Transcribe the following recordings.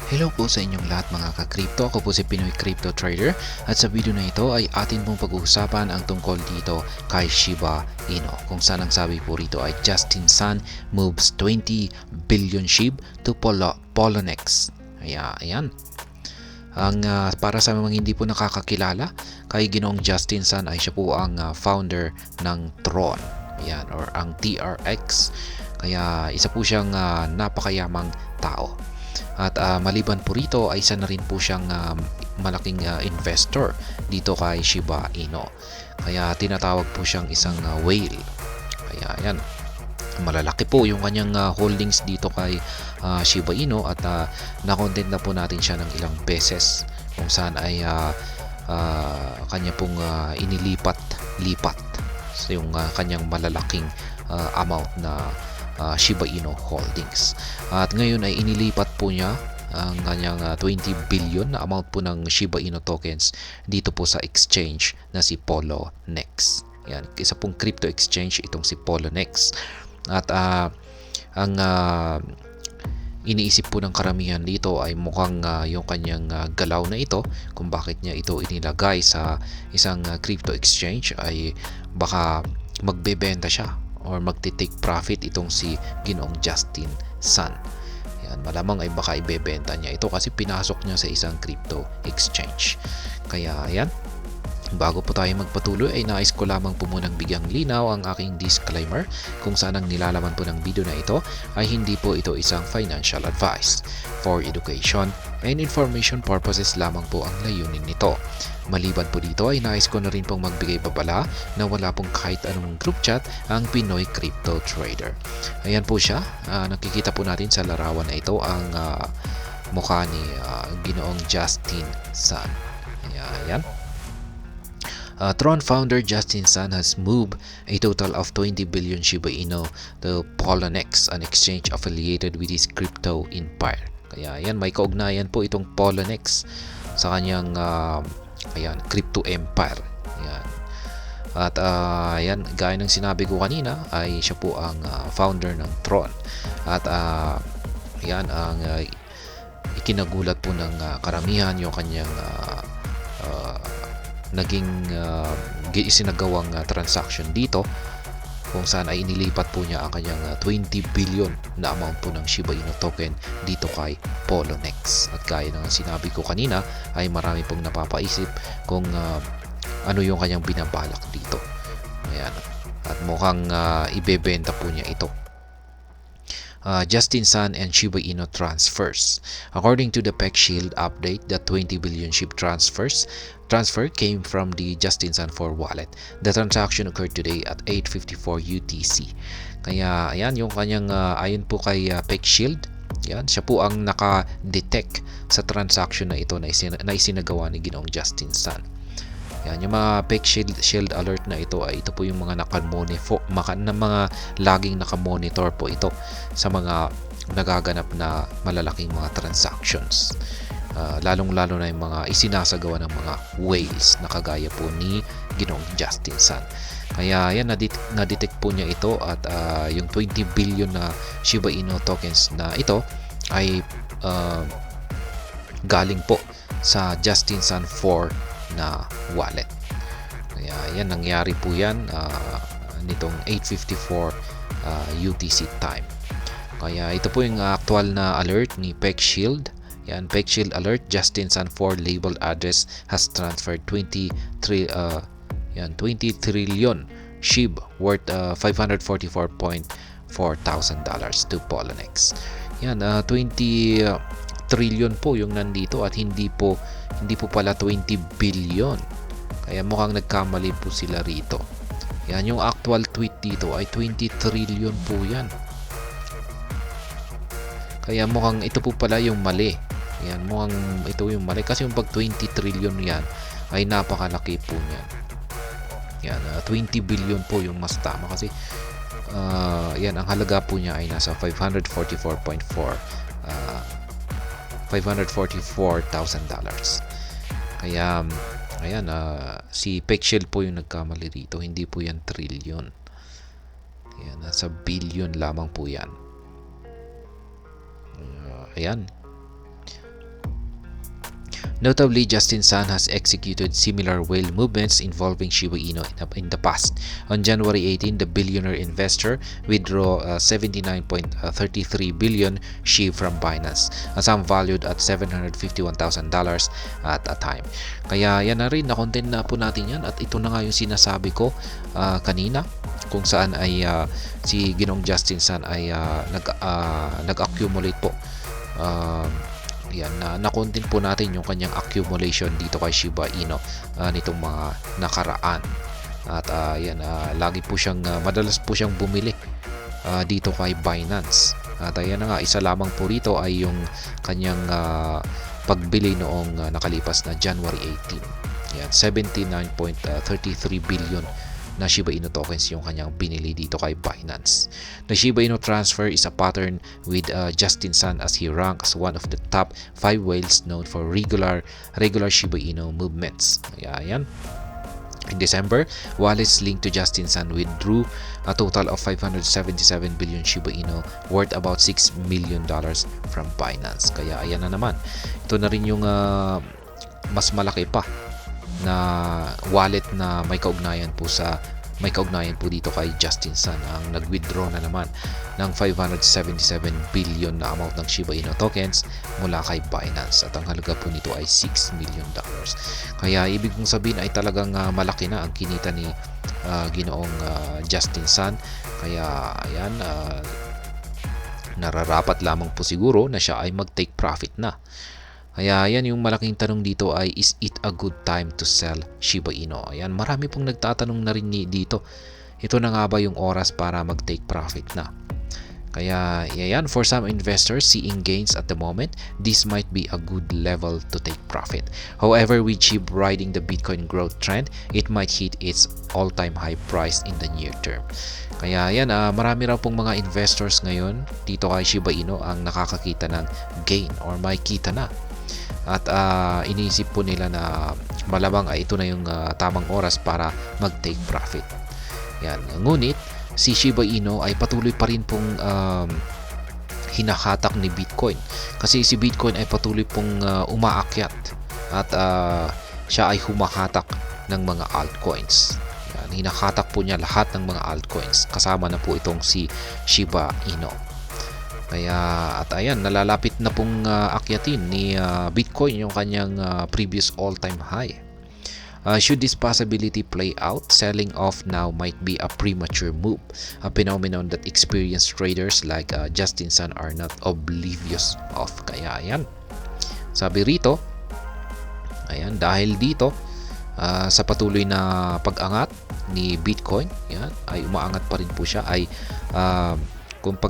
Hello po sa inyong lahat mga ka-crypto. Ako po si Pinoy Crypto Trader at sa video na ito ay atin pong pag-uusapan ang tungkol dito kay Shiba Inu, kung saan ang sabi po rito ay Justin Sun moves 20 billion SHIB to Poloniex. Ayan. Para sa mga hindi po nakakakilala, kay Ginoong Justin Sun ay siya po ang founder ng Tron. Ayan, or ang TRX. Kaya isa po siyang napakayamang tao. At maliban po rito ay isa na rin po siyang malaking investor dito kay Shiba Inu. Kaya tinatawag po siyang isang whale. Kaya yan, malalaki po yung kanyang holdings dito kay Shiba Inu at na-content na po natin siya ng ilang beses kung saan ay kanya pong inilipat so, yung kanyang malalaking amount na Shiba Inu holdings. At ngayon ay inilipat po niya ang kanyang 20 billion na amount po ng Shiba Inu tokens dito po sa exchange na si Poloniex. Yan, isa pong crypto exchange itong si Poloniex. At ang iniisip po ng karamihan dito ay mukhang yung kanyang galaw na ito kung bakit niya ito inilagay sa isang crypto exchange ay baka magbebenta siya or magti-take profit itong si Ginoong Justin Sun. Yan, malamang ay baka ibebenta niya ito kasi pinasok niya sa isang crypto exchange. Kaya yan, bago po tayo magpatuloy ay nais ko lamang po munang bigyang linaw ang aking disclaimer kung saan ang nilalaman po ng video na ito ay hindi po ito isang financial advice. For education and information purposes lamang po ang layunin nito. Maliban po dito ay nais ko na rin pong magbigay babala na wala pong kahit anong group chat ang Pinoy Crypto Trader. Ayan po siya, nakikita po natin sa larawan na ito ang mukha ni Ginoong Justin Sun. Ayan. Tron founder Justin Sun has moved a total of 20 billion Shiba Inu to Poloniex, an exchange affiliated with his crypto empire. Kaya yan, may kaugnayan po itong Poloniex sa kanyang crypto empire. Ayan. At yan, gaya ng sinabi ko kanina ay siya po ang founder ng Tron. At yan ang ikinagulat po ng karamihan yung kanyang naging isinagawang transaction dito kung saan ay inilipat po niya ang kanyang 20 billion na amount po ng Shiba Inu token dito kay Poloniex. At gaya ng sinabi ko kanina ay marami pong napapaisip kung ano yung kanyang binabalak dito. Ayan. At mukhang ibebenta po niya ito. Justin Sun and Shiba Inu transfers. According to the PeckShield update, the 20 billion SHIB transfer came from the Justin Sun 4 wallet. The transaction occurred today at 8:54 UTC. Kaya ayan yung kanyang ayon po kay PeckShield, yan siya po ang naka-detect sa transaction na ito na isinagawa ni Ginoong Justin Sun. Yan, yung mga PeckShield alert na ito ay ito po yung mga mga laging nakamonitor po ito sa mga nagaganap na malalaking mga transactions. Lalong-lalo na yung mga isinasagawa ng mga whales na kagaya po ni Ginoong Justin Sun. Kaya yan, na-detect po niya ito at yung 20 billion na Shiba Inu tokens na ito ay galing po sa Justin Sun 4 na wallet. Kaya yan, nangyari po yan nitong 8:54 UTC time. Kaya ito po yung actual na alert ni PeckShield. Yan, PeckShield alert, Justin Sun 4 labeled address has transferred 20 trillion SHIB worth $544.4 thousand to Poloniex. Yan, 20 trillion po yung nandito at hindi po pala 20 billion. Kaya mukhang nagkamali po sila rito. Yan, yung actual tweet dito ay 20 trillion po yan. Kaya mukhang ito po pala yung mali. Yan, mukhang ito yung mali kasi yung pag 20 trillion yan ay napakalaki po niyan. Yan, 20 billion po yung mas tama kasi yan, ang halaga po niya ay nasa $544,000. Kaya ayan, si PeckShield po yung nagkamali dito, hindi po yan trillion. Ayan, nasa billion lamang po yan. Ayan. Notably, Justin Sun has executed similar whale movements involving Shiba Inu in the past. On January 18, the billionaire investor withdrew 79.33 billion SHIB from Binance, a sum valued at $751,000 at a time. Kaya yan na rin, na-content na po natin yan, at ito na nga yung sinasabi ko kanina, kung saan ay si Ginoong Justin Sun ay nag-accumulate po. Yan, na-content po natin yung kanyang accumulation dito kay Shiba Inu nitong mga nakaraan. At yan, lagi po siyang madalas po siyang bumili dito kay Binance. At ayan na nga, isa lamang po rito ay yung kanyang pagbili noong nakalipas na January 18. Yan, 79.33 billion na Shiba Inu tokens yung kanyang binili dito kay Binance. The Shiba Inu transfer is a pattern with Justin Sun as he ranks as one of the top 5 whales known for regular Shiba Inu movements. Ayan. In December, wallets linked to Justin Sun withdrew a total of 577 billion Shiba Inu worth about $6 million from Binance. Kaya ayan na naman. Ito na rin yung mas malaki pa na wallet na may kaugnayan po dito kay Justin Sun, ang nag-withdraw na naman ng 577 billion na amount ng Shiba Inu tokens mula kay Binance, at ang halaga po nito ay $6 million. Kaya ibig kong sabihin ay talagang malaki na ang kinita ni Ginoong Justin Sun. Kaya ayan, nararapat lamang po siguro na siya ay mag-take profit na. Kaya yan, yung malaking tanong dito ay, is it a good time to sell Shiba Inu? Ayan, marami pong nagtatanong na rin dito. Ito na nga ba yung oras para mag-take profit na? Kaya yan, for some investors seeing gains at the moment, this might be a good level to take profit. However, with SHIB riding the Bitcoin growth trend, it might hit its all-time high price in the near term. Kaya yan, marami raw pong mga investors ngayon dito kay Shiba Inu ang nakakakita ng gain or may kita na. At iniisip po nila na malamang ay ito na yung tamang oras para mag-take profit. Yan. Ngunit si Shiba Inu ay patuloy pa rin pong hinakatak ni Bitcoin. Kasi si Bitcoin ay patuloy pong umaakyat at siya ay humakatak ng mga altcoins. Yan. Hinakatak po niya lahat ng mga altcoins. Kasama na po itong si Shiba Inu. Kaya at ayan, nalalapit na pong akyatin ni Bitcoin yung kanyang previous all-time high. Should this possibility play out, selling off now might be a premature move, a phenomenon that experienced traders like Justin Sun are not oblivious of. Kaya ayan, sabi rito, ayan, dahil dito sa patuloy na pag-angat ni Bitcoin, yan, ay umaangat pa rin po siya, ay kung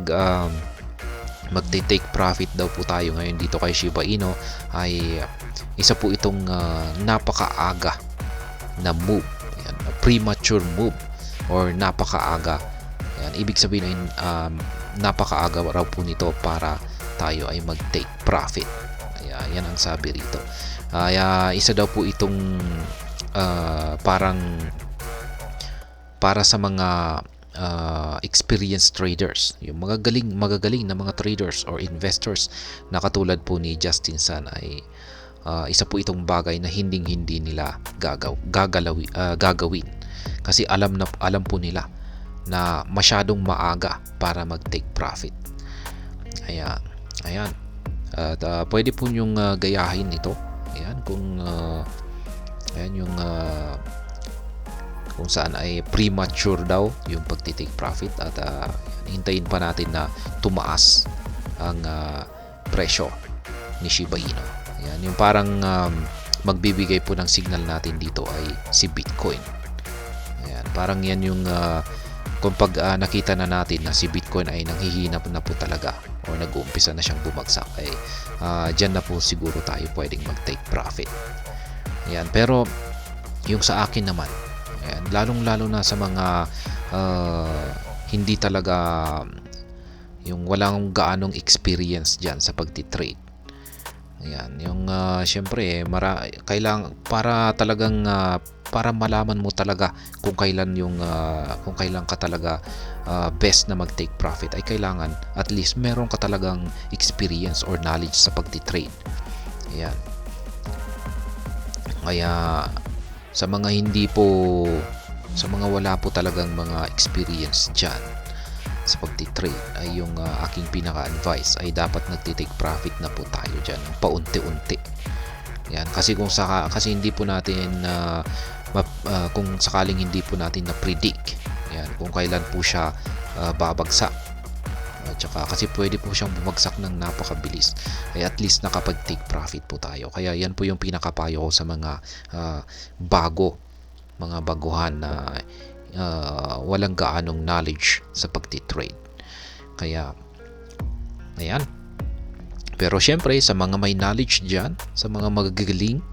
magte-take profit daw po tayo ngayon dito kay Shiba Inu, ay isa po itong napakaaga na move. Ayan, a premature move or napakaaga. Ayan, ibig sabihin ay napakaaga raw po nito para tayo ay mag-take profit. Ayan, yan ang sabi rito. Isa daw po itong parang para sa mga experienced traders, yung magagaling na mga traders or investors na katulad po ni Justin Sun, ay isa po itong bagay na hindi nila gagawin kasi alam po nila na masyadong maaga para mag-take profit. Ayan. At pwede po yung gayahin ito. Ayan, kung saan ay premature daw yung pagti-take profit, at hintayin pa natin na tumaas ang presyo ni Shiba Inu. Ayan, yung parang magbibigay po ng signal natin dito ay si Bitcoin. Ayan, parang yan yung kung pag nakita na natin na si Bitcoin ay nanghihinap na po talaga o nag-uumpisa na siyang bumagsak, ay dyan na po siguro tayo pwedeng mag-take profit. Ayan, pero yung sa akin naman, ayan, lalong-lalo na sa mga hindi talaga yung walang gaanong experience dyan sa pagtitrade. Ayan, yung syempre kailangan para talagang para malaman mo talaga kung kailan ka talaga best na mag-take profit, ay kailangan at least meron ka talagang experience or knowledge sa pagtitrade. Ayan. Kaya sa mga hindi po, sa mga wala po talagang mga experience dyan sa pagtitrade, ay yung aking pinaka-advice ay dapat nagtitake profit na po tayo dyan paunti-unti. Yan, kasi kasi hindi po natin kung sakaling hindi po natin na predict yan kung kailan po siya babagsak. At saka kasi pwede po siyang bumagsak ng napakabilis, ay at least nakapag-take profit po tayo. Kaya yan po yung pinakapayo ko sa mga mga baguhan na walang gaanong knowledge sa pagtitrade. Kaya ayan. Pero syempre sa mga may knowledge dyan, sa mga magagaling,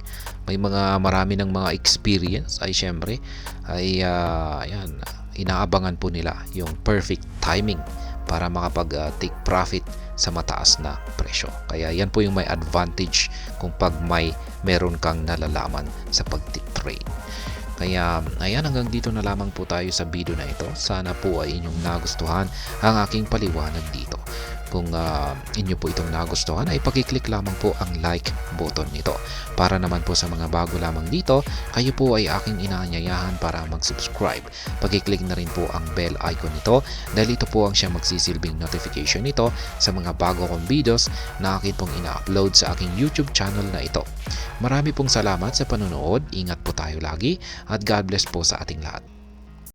may marami ng mga experience, ay syempre ay ayan, inaabangan po nila yung perfect timing para makapag-take profit sa mataas na presyo. Kaya yan po yung may advantage kung pag meron kang nalalaman sa pag-trade. Kaya ayan, hanggang dito na lamang po tayo sa video na ito. Sana po ay inyong nagustuhan ang aking paliwanag dito. Kung inyo po itong nagustuhan, ay pakiclick lamang po ang like button nito. Para naman po sa mga bago lamang dito, kayo po ay aking inaanyayahan para mag-subscribe. Pakiclick na rin po ang bell icon nito dahil ito po ang siyang magsisilbing notification nito sa mga bago kong videos na akin pong ina-upload sa aking YouTube channel na ito. Marami pong salamat sa panonood, ingat po tayo lagi at God bless po sa ating lahat.